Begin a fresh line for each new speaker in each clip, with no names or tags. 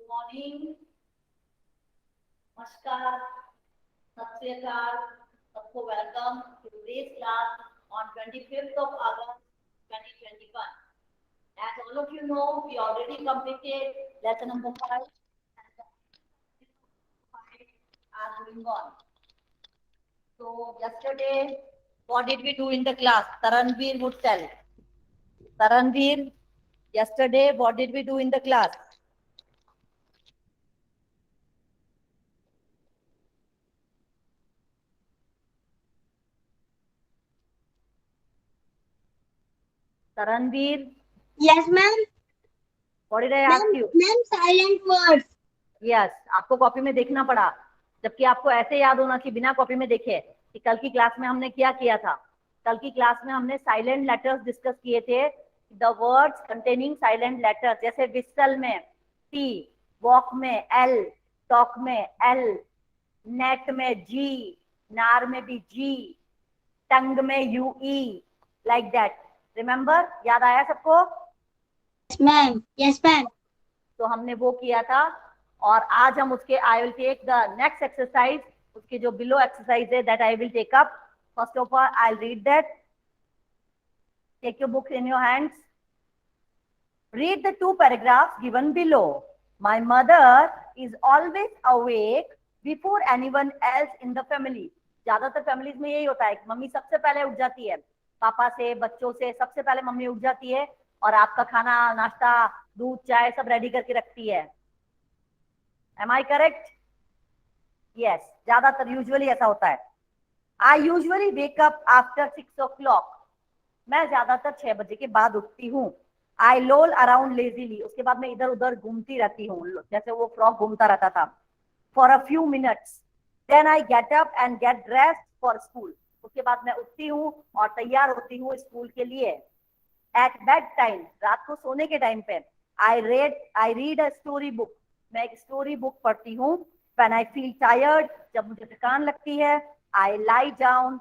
Good morning. Namaskar. Sat Sri Akal. सबको welcome to today's class on 25th of August 2021. As all of you know, we already completed lesson number 5 and 5 are going on. So yesterday, what did we do in the class? Taranveer would tell. Taranveer, yesterday, what did we do in the class? Taranveer?
Yes, ma'am.
What did I ask you?
Ma'am, silent words.
Yes, आपको copy में देखना पड़ा, जबकि आपको ऐसे याद होना कि बिना कॉपी में देखे कि कल की क्लास में हमने क्या किया था। कल की क्लास में हमने साइलेंट लेटर्स डिस्कस किए थे, the words containing silent letters, जैसे विसल में टी, वॉक में एल, टॉक में एल, नेट में जी, नार में भी जी, टंग में you E, like that. Remember, याद आया सबको?
Yes, ma'am. Yes, ma'am.
तो हमने वो किया था, और आज हम उसके I will take the next exercise, उसके जो बिलो एक्सरसाइज है that I will take up. First of all I will read that. Take your book in your hands, read the 2 paragraphs given below. My mother is always awake before anyone else in the family. ज्यादातर families में यही होता है, mummy सबसे पहले उठ जाती है, पापा से बच्चों से सबसे पहले मम्मी उठ जाती है और आपका खाना नाश्ता दूध चाय सब रेडी करके रखती है। Am I correct? Yes, ज्यादातर यूजुअली ऐसा होता है। I usually wake up after 6 o'clock. मैं ज्यादातर 6 बजे के बाद उठती हूँ। I loll around lazily. उसके बाद मैं इधर उधर घूमती रहती हूँ, जैसे वो फ्रॉग घूमता रहता था। For a few minutes. Then I get up and get dressed for school. उसके बाद मैं उठती हूँ और तैयार होती हूँ स्कूल के लिए। At bedtime, रात को सोने के टाइम पे I read a story book. मैं एक स्टोरी बुक पढ़ती हूँ। When I feel tired, जब मुझे थकान लगती है, I lie down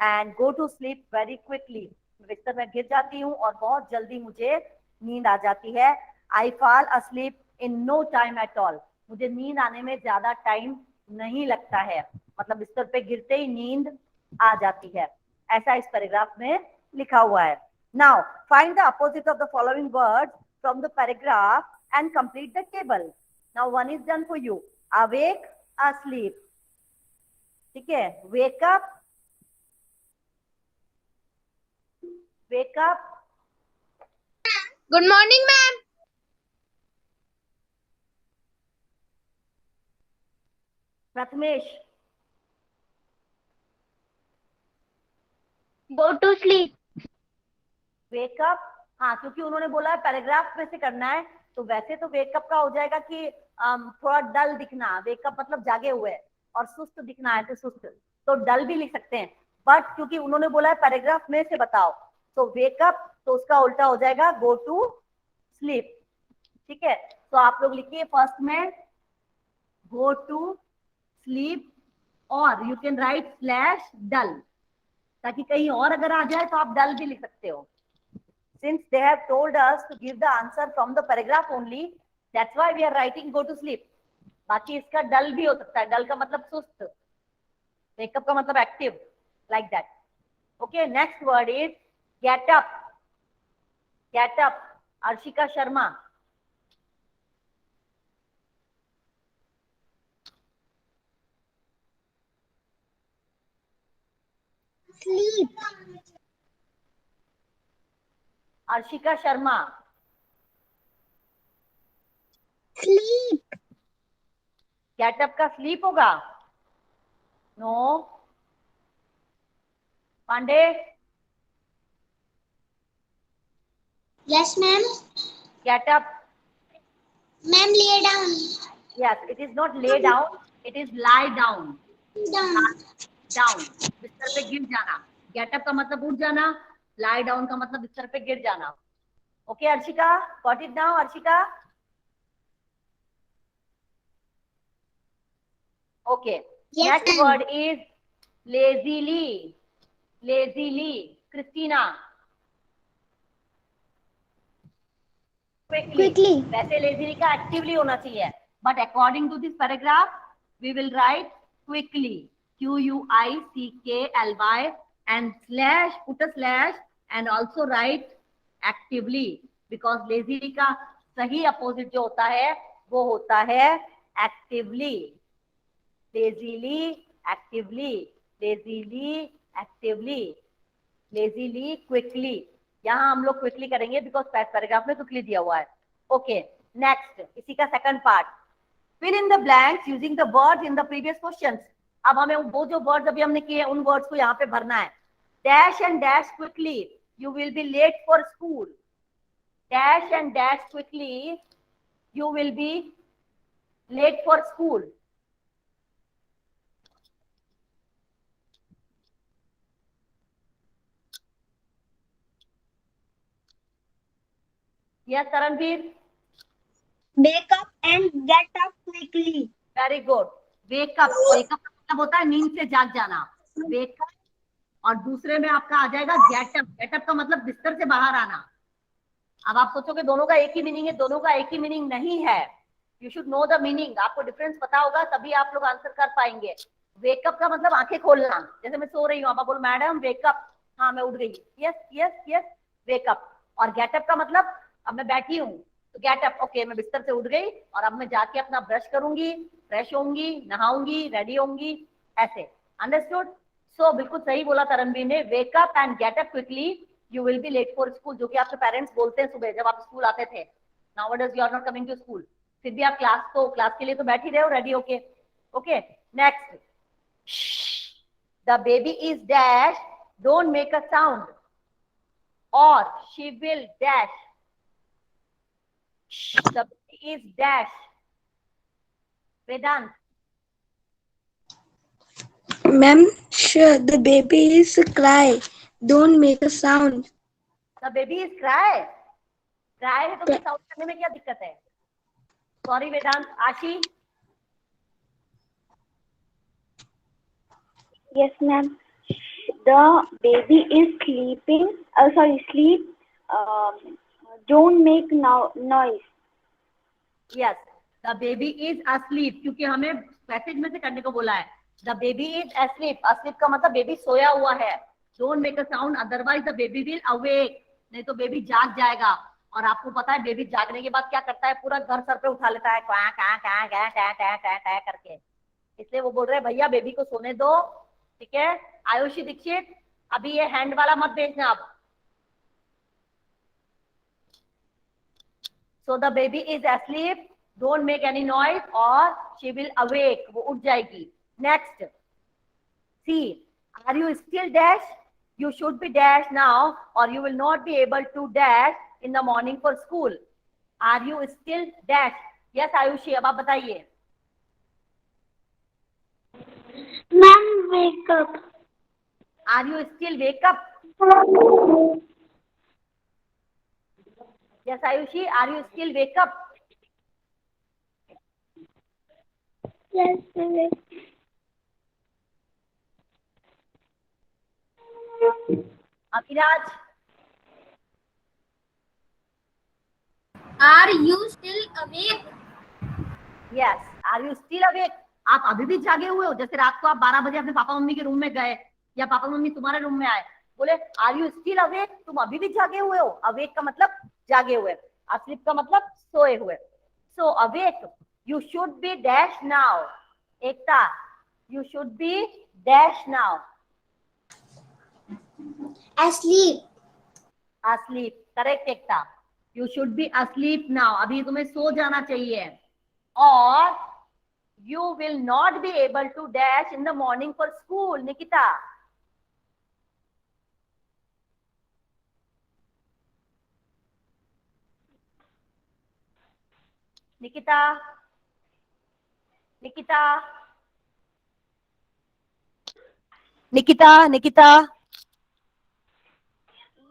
and go to sleep very quickly. बिस्तर में गिर जाती हूँ और बहुत जल्दी मुझे नींद आ जाती है। I fall asleep in no time at all. मुझे नींद आने में ज्यादा टाइम नहीं लगता है, मतलब बिस्तर पे गिरते ही नींद आ जाती है। ऐसा इस पैराग्राफ में लिखा हुआ है। Now find the opposite of the following words from the paragraph and complete the table. Now one is done for you. Awake, asleep. ठीक है, wake up, wake up.
Good morning, ma'am.
Prathamesh,
Go to sleep.
wake up. हाँ, क्योंकि उन्होंने बोला है paragraph में से करना है, तो वैसे तो वेकअप का हो जाएगा कि थोड़ा डल दिखना, वेकअप मतलब जागे हुए, और सुस्त दिखना है तो सुस्त, तो डल भी लिख सकते हैं। बट क्योंकि उन्होंने बोला है पैराग्राफ में से बताओ, तो वेकअप तो उसका उल्टा हो जाएगा गो टू स्लीप। ठीक है, तो आप लोग लिखिए फर्स्ट में गो टू स्लीप, और यू कैन राइट स्लैश डल, ताकि कहीं और अगर आ जाए तो आप डल भी लिख सकते हो। Since they have told us to give the answer from the paragraph only, that's why we are writing go to sleep. बाकी इसका डल भी हो सकता है, डल का मतलब सुस्त, वेकअप का मतलब active, like that. Okay, next word is get up. Get up, Arshika Sharma.
Sleep.
Arshika Sharma.
Sleep.
Get up का स्लीप होगा? No. Pandey?
Yes, ma'am.
Get up.
Ma'am, lay down.
Yes, it is not lay down, it is lie down.
Down.
Down, बिस्तर पे गिर जाना। Getup का मतलब उठ जाना, लाई डाउन का मतलब बिस्तर पे गिर जाना। Okay Arshika, got it now Arshika? Okay, next word is lazily. Lazily, Christina.
Quickly.
वैसे लेजीली का एक्टिवली होना चाहिए, but according to this paragraph we will write quickly, QUICKLY, and slash, put a slash and also write actively, because lazily का सही opposite जो होता है वो होता है actively. Lazily actively, lazily actively, lazily quickly. यहाँ हम लोग क्विकली करेंगे बिकॉज पैराग्राफ में क्विकली दिया हुआ है. ओके, नेक्स्ट इसी का second part, fill in the blanks using the words in the previous questions. अब हमें वो जो वर्ड्स अभी हमने किए उन वर्ड्स को यहाँ पे भरना है. Dash and dash quickly, you will be late for school. Dash and dash quickly, you will be late for school. Yes, Taranveer.
Wake up and get up quickly.
Very good. Wake up, wake up का मतलब होता है नींद से जाग जाना. Wake up, और दूसरे में आपका आ जाएगा गेटअप. गेटअप का मतलब बिस्तर से बाहर आना. अब आप सोचोगे दोनों का एक ही मीनिंग है, दोनों का एक ही मीनिंग नहीं है. You should know the meaning. आपको डिफरेंस पता होगा तभी आप लोग आंसर कर पाएंगे. वेकअप का मतलब आंखें खोलना, जैसे मैं सो रही हूँ, आप बोलो मैडम वेकअप, हाँ मैं उठ गई, यस यस यस वेकअप. और गेटअप का मतलब अब मैं बैठी हूँ तो गेटअप, ओके मैं बिस्तर से उठ गई और अब मैं जाके अपना ब्रश करूंगी, फ्रेश होंगी, नहाऊंगी, रेडी होंगी, ऐसे. अंडरस्टूड? सो बिल्कुल सही बोला तरणवीर ने. Wake up and get up quickly, you will be late for school, जो कि आपके पेरेंट्स बोलते हैं सुबह जब आप स्कूल आते थे. Nowadays you are not coming to school, फिर भी आप क्लास के लिए तो बैठ ही रहे हो रेडी होके. Okay, next. The baby is dash, don't make a sound, और she will dash. The baby is dash. Vedant.
Ma'am, sure, the baby is cry. Don't make a sound.
The baby is cry. Cry है तो फिर sound करने में क्या दिक्कत है? Sorry वेदांत. आशी.
Yes, ma'am. The baby is sleeping. Sleep. Don't make noise.
Yes. The baby is asleep, क्योंकि हमें पैसेज में से करने को बोला है. The baby is asleep. Asleep का मतलब बेबी सोया हुआ है. Don't make a sound, otherwise the baby will awake. नहीं तो बेबी जाग जाएगा. और आपको पता है बेबी जागने के बाद क्या करता है, पूरा घर सर पे उठा लेता है, क्वां क्वां क्वां क्वां क्वां क्वां क्वां क्वां करके. इसलिए वो बोल रहे हैं भैया बेबी को सोने दो. ठीक है आयुषी दीक्षित, अभी ये हैंड वाला मत भेजना आप. So the baby is asleep, don't make any noise, or she will awake, वो उठ जाएगी. Next, C, are you still dash? You should be dash now, or you will not be able to dash in the morning for school. Are you still dash? Yes Ayushi, अब आप बताइए.
Ma'am, wake up.
Are you still wake up? Yes Ayushi, are you still wake up?
Yes, ma'am.
Abhiraj.
Are you still awake?
Yes, are you still awake? आप अभी भी जागे हुए हो? जैसे रात को आप 12 बजे अपने पापा मम्मी के रूम में गए, या पापा मम्मी तुम्हारे रूम में आए, बोले आर यू स्टिल अवेक, तुम अभी भी जागे हुए हो. अवेक का मतलब जागे हुए, अस्लीप का मतलब सोए हुए. So awake, you should be dash now. Ekta, you should be dash now.
Asleep.
Asleep, correct Ekta. You should be asleep now, अभी तुम्हें सो जाना चाहिए. और you will not be able to dash in the morning for school. Nikita. Nikita. Nikita. Nikita. Nikita.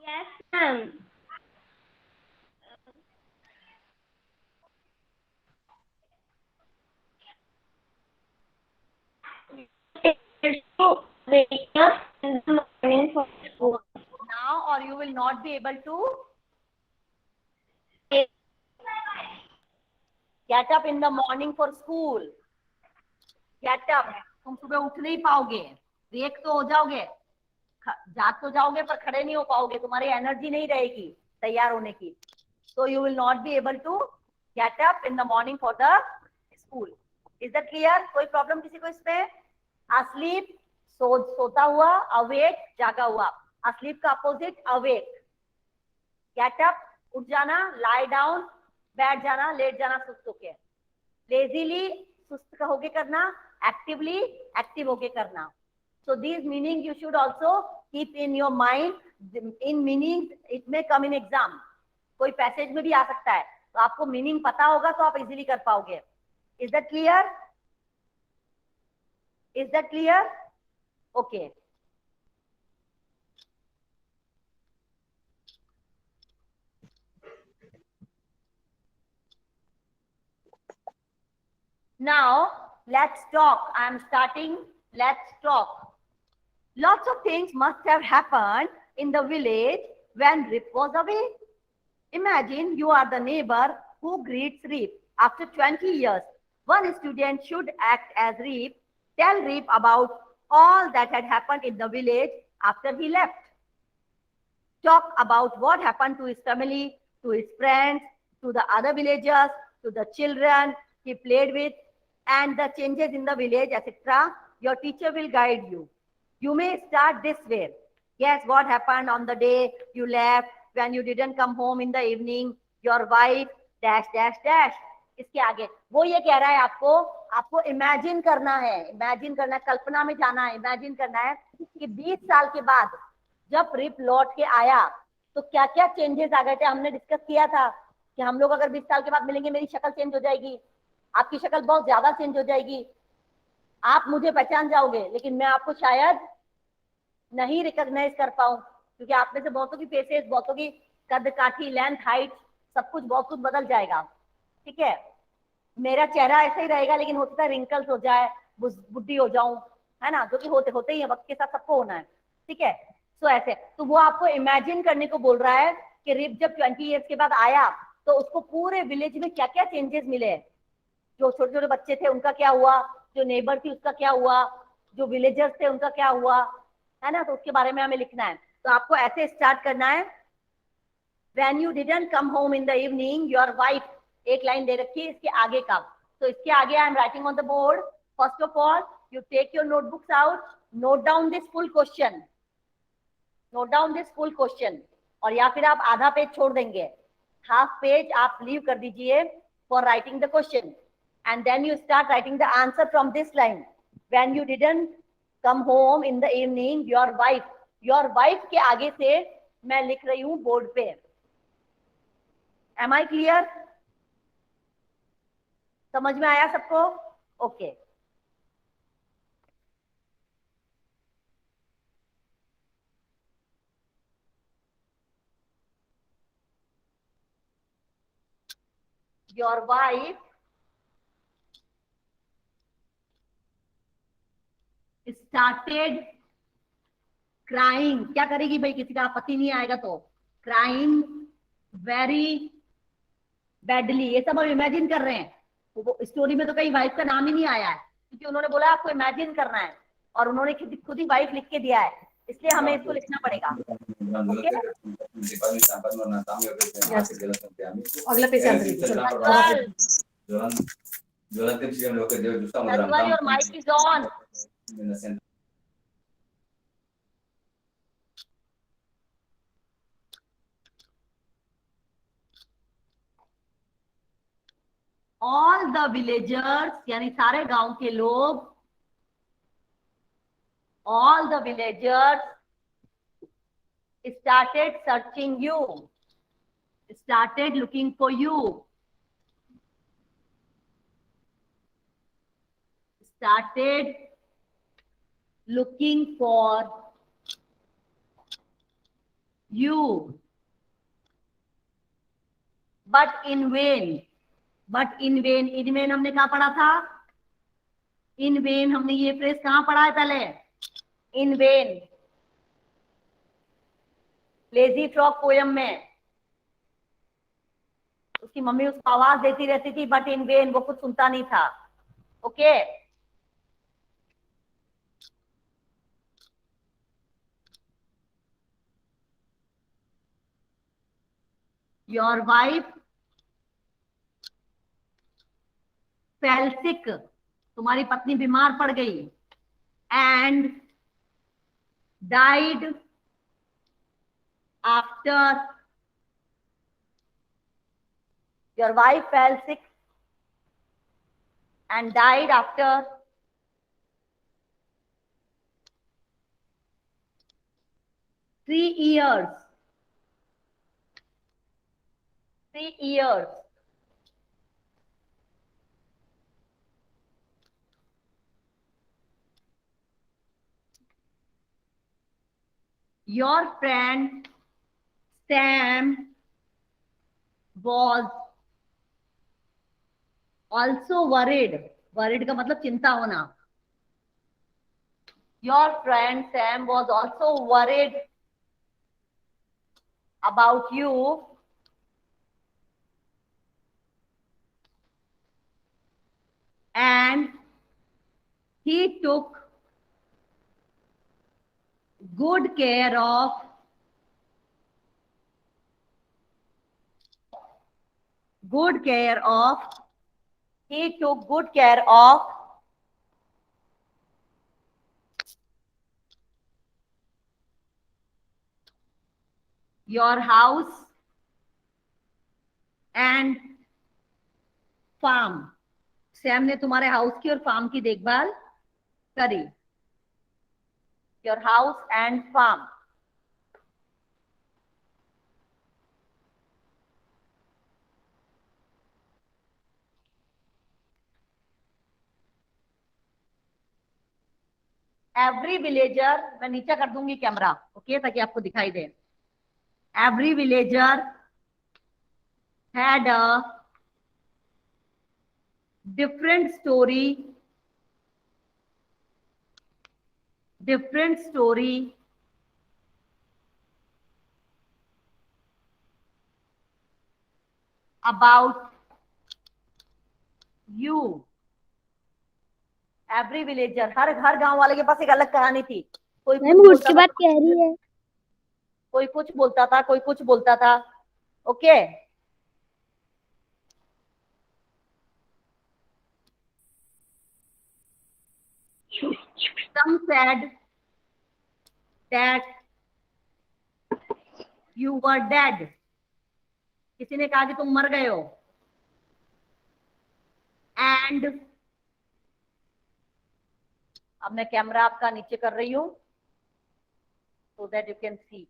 Yes, ma'am. Wake up in the morning for school.
Now or you will not be able to. Get up in the morning for school, get up, तुम सुबह उठ नहीं पाओगे, वेक तो हो जाओगे, जाग तो जाओगे पर खड़े नहीं हो पाओगे, तुम्हारी एनर्जी नहीं रहेगी तैयार होने की, so you will not be able to get up in the morning for the school. Is that clear? कोई प्रॉब्लम किसी को इसमें? asleep, सोता हुआ, awake, जागा हुआ, asleep का अपोजिट awake, get up, उठ जाना, lie down, बैठ जाना, लेट जाना सुस्त होके, lazily, सुस्त होके करना, actively, एक्टिव होके करना. So these meaning you should also keep in your mind. In meaning it may come in exam. कोई पैसेज में भी आ सकता है, तो आपको मीनिंग पता होगा तो आप इजीली कर पाओगे. Is that clear? Is that clear? Okay. Now let's talk. I am starting. Let's talk. Lots of things must have happened in the village when Rip was away. Imagine you are the neighbor who greets Rip after 20 years. One student should act as Rip. Tell Rip about all that had happened in the village after he left. Talk about what happened to his family, to his friends, to the other villagers, to the children he played with, and the changes in the village, etc. Your teacher will guide you. You may start this way. Guess what happened on the day you left, when you didn't come home in the evening, your wife, dash, dash, dash. इसके आगे वो ये कह रहा है आपको imagine करना है, इमेजिन करना है, कल्पना में जाना है, इमेजिन करना है कि 20 साल के बाद जब रिप लौट के आया तो क्या क्या चेंजेस आ गए थे. हमने डिस्कस किया था कि हम लोग अगर 20 साल के बाद मिलेंगे मेरी शक्ल चेंज हो जाएगी, आपकी शक्ल बहुत ज्यादा चेंज हो जाएगी, आप मुझे पहचान जाओगे लेकिन मैं आपको शायद नहीं रिकॉग्नाइज कर पाऊं, क्योंकि आप में से बहुतों की फेसेस, बहुतों की कद काठी, लेंथ, हाइट, सब कुछ बहुत कुछ बदल जाएगा. ठीक है, मेरा चेहरा ऐसा ही रहेगा लेकिन हो सकता है रिंकल्स हो जाए, बुढ़ी हो जाऊं, है ना, जो कि होते ही है, वक्त के साथ सबको होना है. ठीक है, सो ऐसे तो वो आपको इमेजिन करने को बोल रहा है कि रिप जब 20 इयर्स के बाद आया तो उसको पूरे विलेज में क्या क्या चेंजेस मिले, जो छोटे छोटे बच्चे थे उनका क्या हुआ, जो नेबर थी उसका क्या हुआ, जो विलेजर्स थे उनका क्या हुआ, है ना, तो उसके बारे में हमें लिखना है. तो आपको ऐसे स्टार्ट करना है. When you didn't come home in the evening, your wife, एक लाइन दे रखी है, इसके आगे का, तो इसके आगे I am writing on the board. First of all you take your notebooks out, note down this full question, note down this full question, और या फिर आप आधा पेज छोड़ देंगे, हाफ पेज आप लीव कर दीजिए for writing the question, and then you start writing the answer from this line. When you didn't come home in the evening, your wife के आगे से मैं लिख रही हूं बोर्ड पे. Am I clear? समझ में आया सबको? Okay. Your wife started crying. क्या करेगी भाई, किसी का पति नहीं आएगा तो क्राइंग वेरी बैडली. ये सब हम इमेजिन कर रहे हैं, वो स्टोरी में तो कहीं वाइफ का नाम ही नहीं आया है, क्योंकि उन्होंने बोला आपको इमेजिन करना है, और उन्होंने खुद ही वाइफ लिख के दिया है, इसलिए हमें इसको लिखना पड़ेगा. ओके,
अगला page.
Your mic is on. All the villagers, यानी सारे गांव के लोग, all the villagers started searching you, started looking for you, started looking for you, but in vain. in vain हमने कहाँ पढ़ा था? in vain हमने ये फ्रेज कहाँ पढ़ा है पहले? in vain, lazy frog poem में. उसकी मम्मी उसको आवाज देती रहती थी, बट इन वेन, वो कुछ सुनता नहीं था. ओके. योर वाइफ फेल सिक, तुम्हारी पत्नी बीमार पड़ गई, and died after. Your wife fail sick and died after 3 years. 3 years. Your friend Sam was also worried. Worried का मतलब चिंता होना. Your friend Sam was also worried about you and he took good care of he took good care of your house and farm. Sam ने तुम्हारे house की और farm की देखभाल करी. Your house and farm. Every villager, मैं नीचे कर दूंगी कैमरा, ओके, ताकि आपको दिखाई दे. Every villager had a different story about you. Every villager, हर गांव वाले के पास एक अलग कहानी थी. कोई
मैम
कुछ
उसके
बोलता
बाद
था,
कह रही है
कोई कुछ बोलता था, कोई कुछ बोलता था. Okay. Some said that you were dead. किसी ने कहा कि तुम मर गए हो. एंड अब मैं कैमरा आपका नीचे कर रही हूं so that you can see.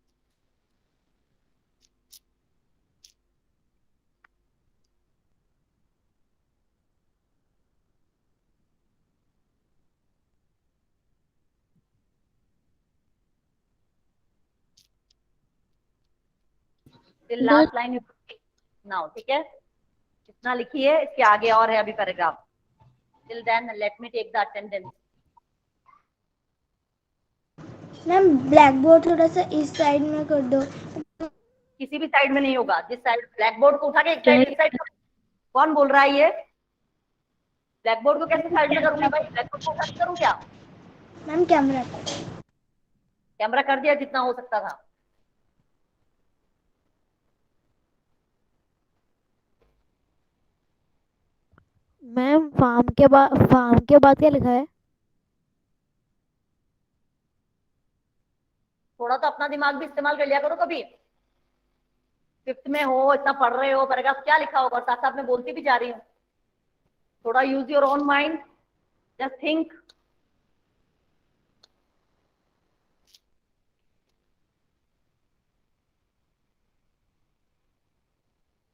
Till last line you now, ठीक है. इतना लिखिए, इसके आगे और है अभी paragraph. Till then let me take the attendance.
Ma'am black board थोड़ा सा इस साइड में कर दो.
किसी भी साइड में नहीं होगा. जिस साइड ब्लैक बोर्ड को उठा के एक साइड, इस साइड. कौन बोल रहा है ये? ब्लैक बोर्ड को कैसे साइड में करूंगी भाई? ब्लैक बोर्ड को उठा के करूं क्या?
मैम
कैमरा कर दिया जितना हो सकता था.
मैम फार्म के बाद क्या लिखा है?
थोड़ा तो अपना दिमाग भी इस्तेमाल कर लिया करो कभी. 5th में हो, इतना पढ़ रहे हो, पैराग्राफ क्या लिखा होगा, साथ साथ में बोलती भी जा रही हूँ. थोड़ा use your own mind, just think.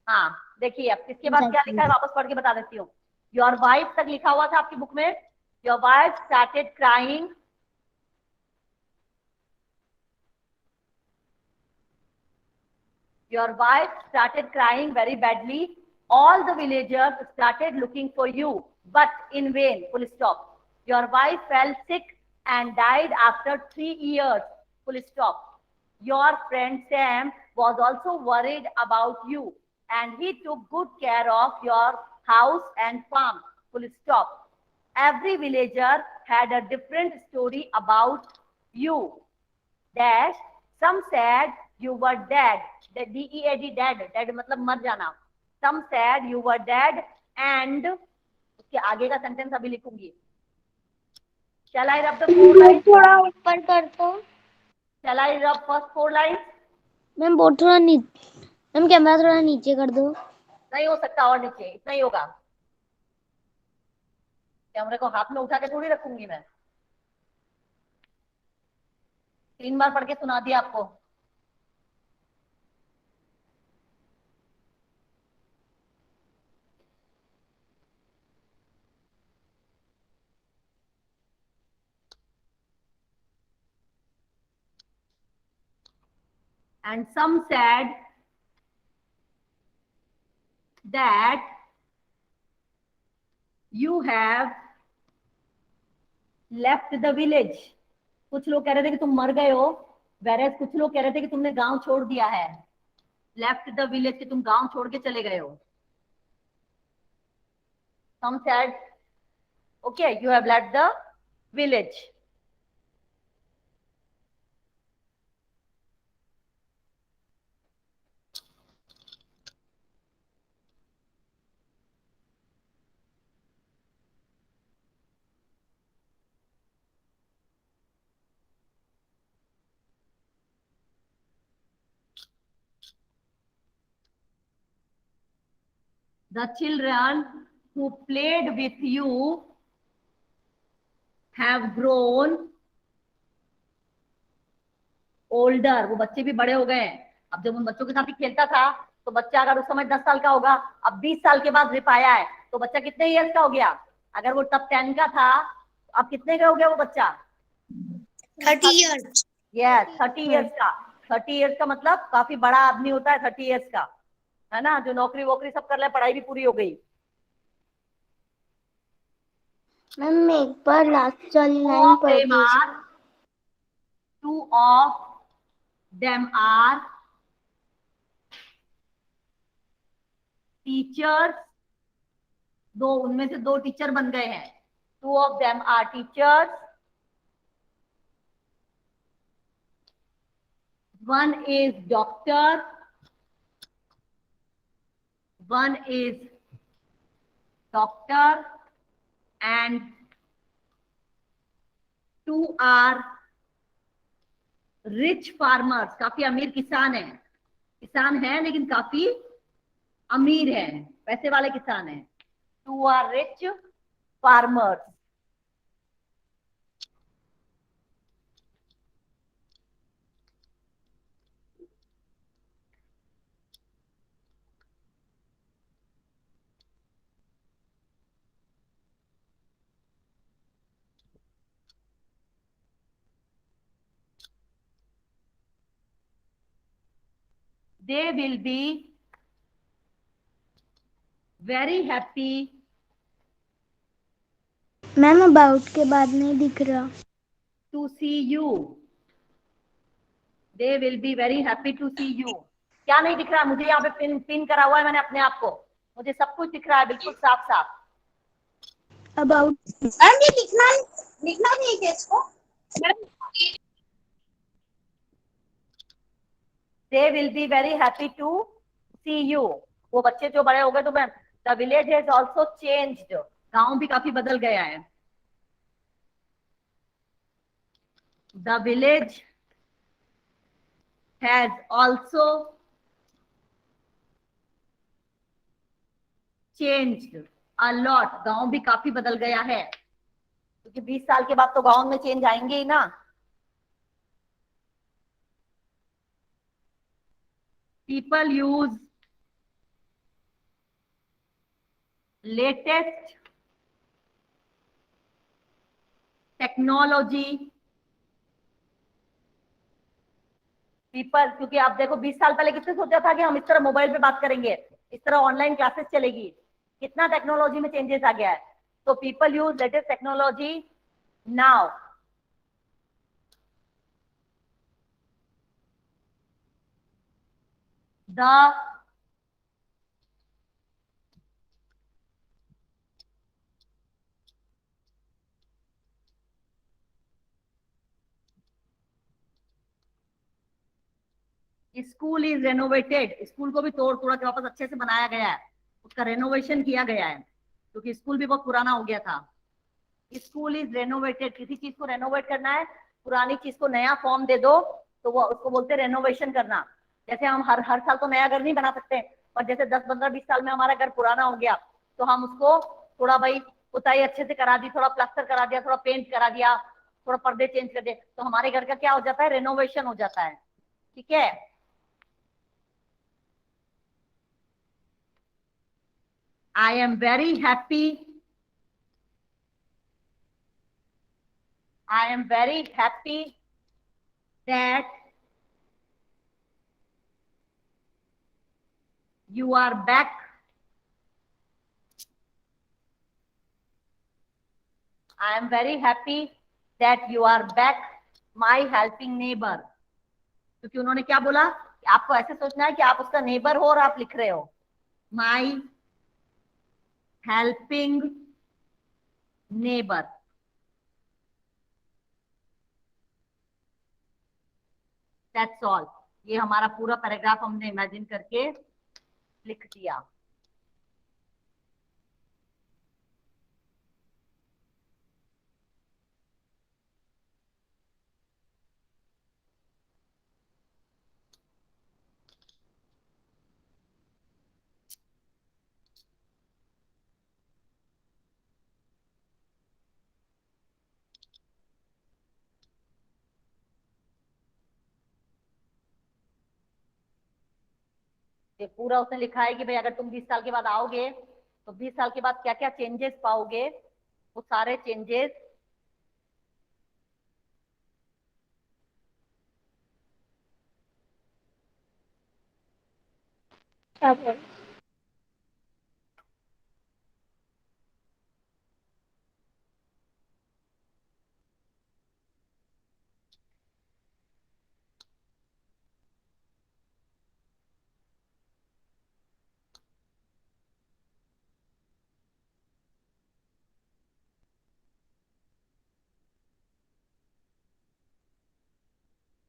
हाँ देखिए, अब इसके बाद क्या लिखा है वापस पढ़ के बता देती हूँ. योर वाइफ तक लिखा हुआ था आपकी बुक में. Your wife started crying. Your wife started crying very badly. All the villagers started looking for you, but in vain. Full stop. Your wife fell sick and died after 3 years. Full stop. Your friend Sam was also worried about you and he took good care of your house and farm. Full stop. Every villager had a different story about you. Dash. Some said you were dead. DEAD, dead. Dead मतलब मर जाना. Some said you were dead and उसके आगे का sentence अभी लिखूंगी. Shall I rub the 4 lines?
थोड़ा ऊपर कर दो.
Shall I rub first 4 lines?
Ma'am board थोड़ा मैम कैमरा थोड़ा नीचे कर दो.
नहीं हो सकता और नीचे, इतना ही होगा. कैमरे को हाथ में उठा के थोड़ी रखूंगी मैं. 3 बार पढ़ के सुना दिया आपको. And some said that you have left the village. कुछ लोग कह रहे थे कि तुम मर गए हो, whereas कुछ लोग कह रहे थे कि तुमने गांव छोड़ दिया है. Left the village कि तुम गांव छोड़ के चले गए हो. Some said, okay, you have left the village. The children who played with you have grown older. वो बच्चे भी बड़े हो गए हैं. अब जब उन बच्चों के साथ ही खेलता था तो बच्चा अगर उस समय 10 साल का होगा, अब 20 साल के बाद रिप आया है तो बच्चा कितने ईयर्स का हो गया? अगर वो तब 10 का था, अब कितने का हो गया वो बच्चा?
30 years.
यस, 30 ईयर्स का. 30 ईयर्स का मतलब काफी बड़ा आदमी होता है 30 ईयर्स का, है ना, जो नौकरी वोकरी सब कर ले, पढ़ाई भी पूरी हो गई.
मैम एक बार लास्ट वाली लाइन पढ़ दीजिए.
2 of them are teachers. दो उनमें से 2 टीचर बन गए हैं. 2 of them are teachers. One is doctor. One is doctor and 2 are rich farmers. काफी अमीर किसान हैं. किसान हैं लेकिन काफी अमीर हैं, पैसे वाले किसान हैं. 2 are rich farmers. They will be very happy.
Ma'am about के बाद नहीं दिख रहा.
To see you. They will be very happy to see you. क्या नहीं दिख रहा है? मुझे यहाँ पे पिन करा हुआ है मैंने अपने आप को. मुझे सब कुछ दिख रहा है बिल्कुल साफ साफ.
अबाउट
मैम ये लिखना नहीं है इसको.
They will be very happy to see you. वो बच्चे जो बड़े हो गए तो ma'am, the village has also changed. गांव भी काफी बदल गया है. The village has also changed a lot. गांव भी काफी बदल गया है क्योंकि 20 साल के बाद तो गांव में चेंज आएंगे ही ना. People use latest technology. People, क्योंकि आप देखो 20 साल पहले किसने सोचा था कि हम इस तरह मोबाइल पे बात करेंगे, इस तरह ऑनलाइन क्लासेस चलेगी. कितना टेक्नोलॉजी में चेंजेस आ गया है. तो people use latest technology now. The school is renovated, school को भी तोड़ तोड़ा के वापस अच्छे से बनाया गया है, उसका रेनोवेशन किया गया है, क्योंकि स्कूल भी बहुत पुराना हो गया था। स्कूल इज रेनोवेटेड, किसी चीज को रेनोवेट करना है, पुरानी चीज को नया फॉर्म दे दो तो वो उसको बोलते हैं रेनोवेशन करना। जैसे हम हर साल तो नया घर नहीं बना सकते, पर जैसे 10 15 20 साल में हमारा घर पुराना हो गया तो हम उसको थोड़ा भाई पुताई अच्छे से करा दी, थोड़ा प्लास्टर करा दिया, थोड़ा पेंट करा दिया, थोड़ा पर्दे चेंज कर दिए, तो हमारे घर का क्या हो जाता है, रेनोवेशन हो जाता है। ठीक है, I am very happy, I am very happy that you are back, I am very happy that you are back my helping neighbor। क्योंकि उन्होंने क्या बोला कि आपको ऐसे सोचना है कि आप उसका नेबर हो और आप लिख रहे हो my helping neighbor। That's all, ये हमारा पूरा पैराग्राफ हमने इमेजिन करके लिख दिया। ये पूरा उसने लिखा है कि भाई अगर तुम 20 साल के बाद आओगे तो 20 साल के बाद क्या क्या चेंजेस पाओगे, वो सारे चेंजेस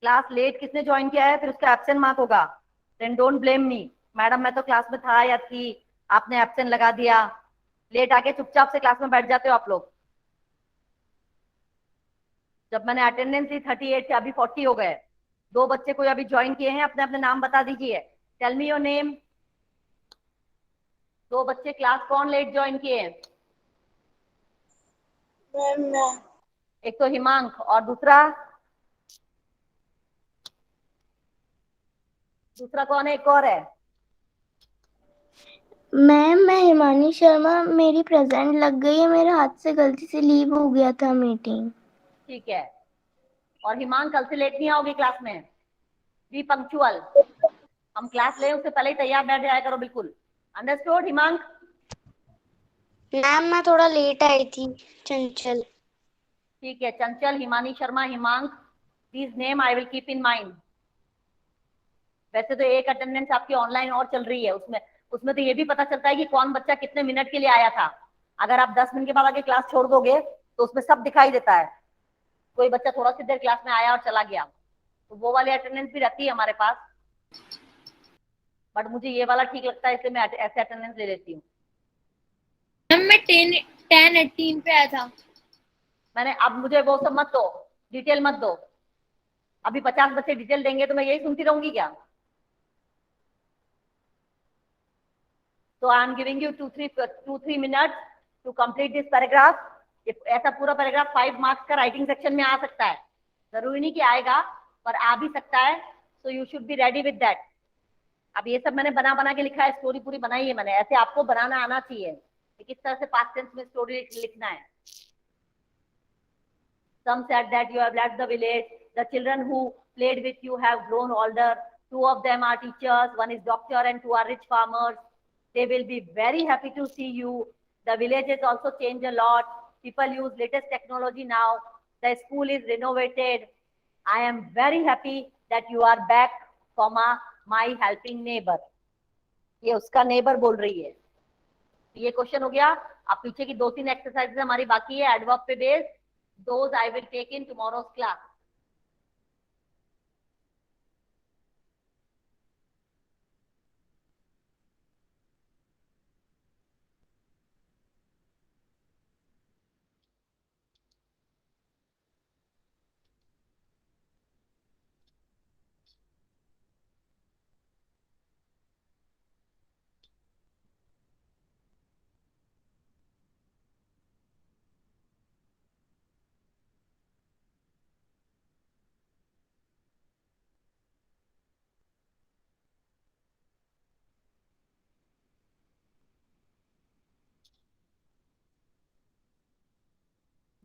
क्लास लेट किसने ज्वाइन किया है फिर उसका एब्सेंट मार्क होगा। Then don't blame me, madam मैं तो क्लास में था या थी, आपने एब्सेंट लगा दिया। लेट आके चुपचाप से क्लास में बैठ जाते हो आप लोग। जब मैंने अटेंडेंस दी 38 थे, अभी 40 हो गए। 2 बच्चे कोई अभी ज्वाइन किए हैं, अपने अपने नाम बता दीजिए, टेल मी योर नेम। 2 बच्चे क्लास कौन लेट ज्वाइन किए हैं? एक तो हिमांक और दूसरा कौन है, एक और है।
मैम मैं हिमानी शर्मा, मेरी प्रेजेंट लग गई है, मेरे हाथ से गलती से लीव हो गया था मीटिंग।
ठीक है, और हिमांक कल से लेट नहीं आओगे क्लास में, बी पंक्चुअल। हम क्लास ले उससे पहले ही तैयार बैठ जाया करो, बिल्कुल। अंडरस्टूड हिमांक?
मैम मैं थोड़ा लेट आई थी, चंचल।
ठीक है, Chanchal, Himani Sharma, Himank, these name I will keep in mind. वैसे तो एक अटेंडेंस आपकी ऑनलाइन और चल रही है, उसमें तो ये भी पता चलता है कि कौन बच्चा कितने मिनट के लिए आया था। अगर आप 10 मिनट के बाद आके क्लास छोड़ दोगे तो उसमें सब दिखाई देता है। कोई बच्चा थोड़ा सी देर क्लास में आया और चला गया, तो वो वाली अटेंडेंस भी रहती है हमारे पास। बट मुझे ये वाला ठीक लगता है, इसलिए मैं ऐसे अटेंडेंस ले लेती हूँ।
मैं 10:18 पे आया था।
मैंने अब मुझे वो सब मत दो, डिटेल मत दो। अभी 50 बच्चे डिटेल देंगे तो मैं यही सुनती रहूंगी क्या? So I am giving you 2-3 minutes to complete this paragraph। ऐसा पूरा पैराग्राफ 5 मार्क्स का राइटिंग सेक्शन में आ सकता है, जरूरी नहीं कि आएगा, पर आ भी सकता है। So you should be ready with that। अब ये सब मैंने बना के लिखा है, स्टोरी पूरी बनाई है मैंने, ऐसे आपको बनाना आना चाहिए कि किस तरह से पास्ट टेंस में स्टोरी लिखना है। Some said that you have left the village. The children who played with you have grown older. 2 of them are teachers. 1 is doctor and 2 are rich farmers. They will be very happy to see you. The village has also changed a lot. People use latest technology now. The school is renovated. I am very happy that you are back, my helping neighbor। ये उसका neighbour बोल रही है। ये question हो गया। अब पीछे की 2-3 एक्सरसाइजेस हमारी बाकी है एडवर्ब पे based. Those I will take in tomorrow's class।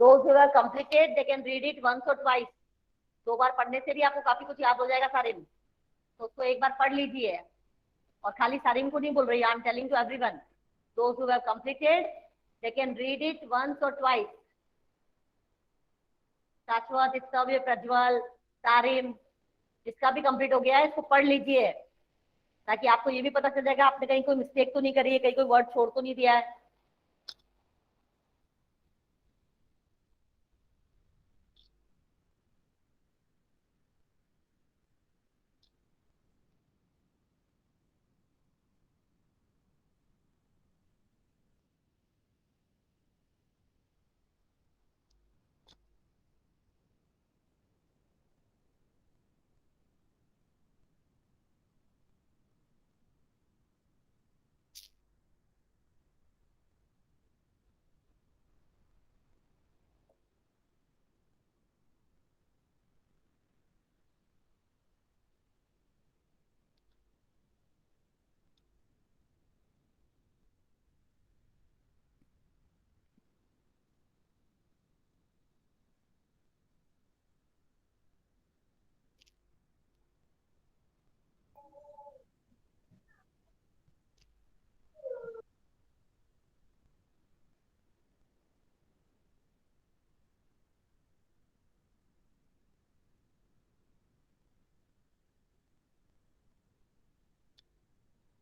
Those who have completed, they can read it once or twice. 2 बार पढ़ने से भी आपको काफी कुछ याद हो जाएगा सारिम, तो उसको एक बार पढ़ लीजिए। और खाली सारिम को नहीं बोल रही, I am telling to everyone, those who have completed, they can read it once or twice. शाश्वत, इत्सव्य, प्रज्वल, सारिम, जिसका भी कंप्लीट हो गया है इसको पढ़ लीजिए, ताकि आपको ये भी पता चल जाएगा आपने कहीं कोई मिस्टेक तो नहीं करी है, कहीं कोई वर्ड छोड़ तो नहीं दिया है।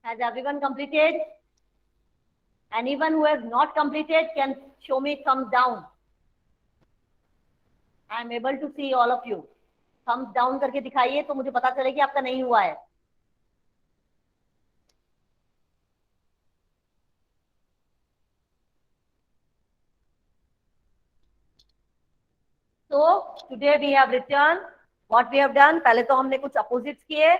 Has everyone completed? Anyone who has not completed can show me thumbs down. I am able to see all of you. Thumbs down करके दिखाइए तो मुझे पता चले कि आपका नहीं हुआ है। So today we have written what we have done. पहले तो हमने कुछ अपोजिट्स किए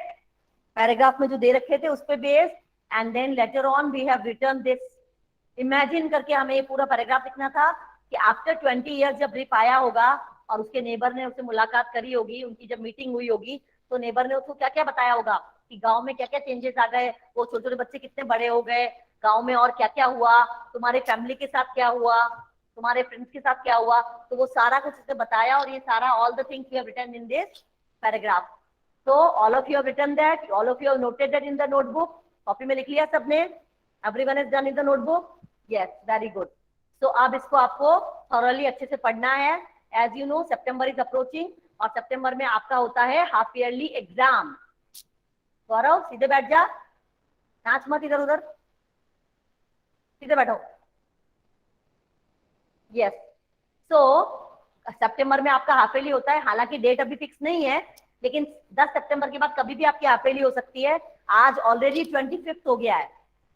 पैराग्राफ में जो दे रखे थे उस पे base, and then later on we have written this. Imagine करके हमें ये पूरा पैराग्राफ लिखना था कि आफ्टर 20 ईयर्स जब रिप आया होगा और उसके नेबर ने उससे मुलाकात करी होगी, उनकी जब मीटिंग हुई होगी तो नेबर ने उसको क्या क्या बताया होगा कि गांव में क्या क्या चेंजेस आ गए, वो छोटे छोटे बच्चे कितने बड़े हो गए, गांव में और क्या क्या हुआ, तुम्हारे फैमिली के साथ क्या हुआ, तुम्हारे फ्रेंड्स के साथ क्या हुआ, तो वो सारा कुछ उसने बताया। और ये सारा all the things we have written in this paragraph. So all of you have written that, all of you have noted that in the notebook. Copy में लिख लिया सबने? Everyone has done in the notebook? Yes, very good. So अब इसको आपको thoroughly अच्छे से पढ़ना है। As you know, September is approaching और सितंबर में आपका होता है हाफ ईयरली एग्जाम। गौरव सीधे बैठ जा, नाच मत इधर उधर, सीधे बैठो। यस, सो सितंबर में आपका हाफ ईयरली होता है। हालांकि डेट अभी फिक्स नहीं है, लेकिन 10 सितंबर के बाद कभी भी आपकी हाफ ईयरली हो सकती है। आज ऑलरेडी 25 हो गया है,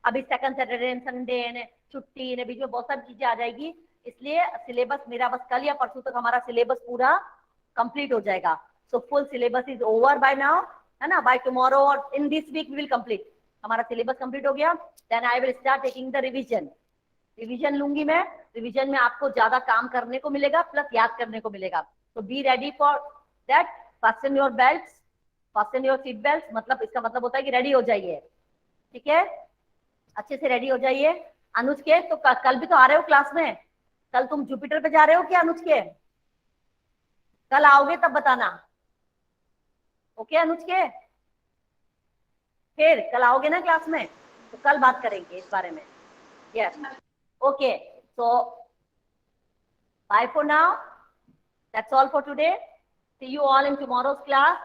अभी सेकंड सैटरडे संडे ने छुट्टी ने बीच में बहुत सारी चीजें आ जाएगी, इसलिए सिलेबस मेरा बस कल या परसों तक हमारा सिलेबस पूरा कंप्लीट हो जाएगा। So full syllabus is over by now, है ना, बाय टुमारो और in this week we will complete. हमारा सिलेबस कंप्लीट हो गया, then I will start taking the revision. Revision लूंगी मैं, रिवीजन में आपको ज्यादा काम करने को मिलेगा प्लस याद करने को मिलेगा। तो be ready for that. Fasten your belts, fasten your seat belts, मतलब इसका मतलब होता है कि रेडी हो जाइए, ठीक है, अच्छे से रेडी हो जाइए। अनुज के तो कल भी तो आ रहे हो क्लास में, कल तुम जुपिटर पे जा रहे हो क्या अनुज के? कल आओगे तब बताना, ओके अनुज के? फिर कल आओगे ना क्लास में, तो कल बात करेंगे इस बारे में। Yes, okay, so bye for now, that's all for today. See you all in tomorrow's class.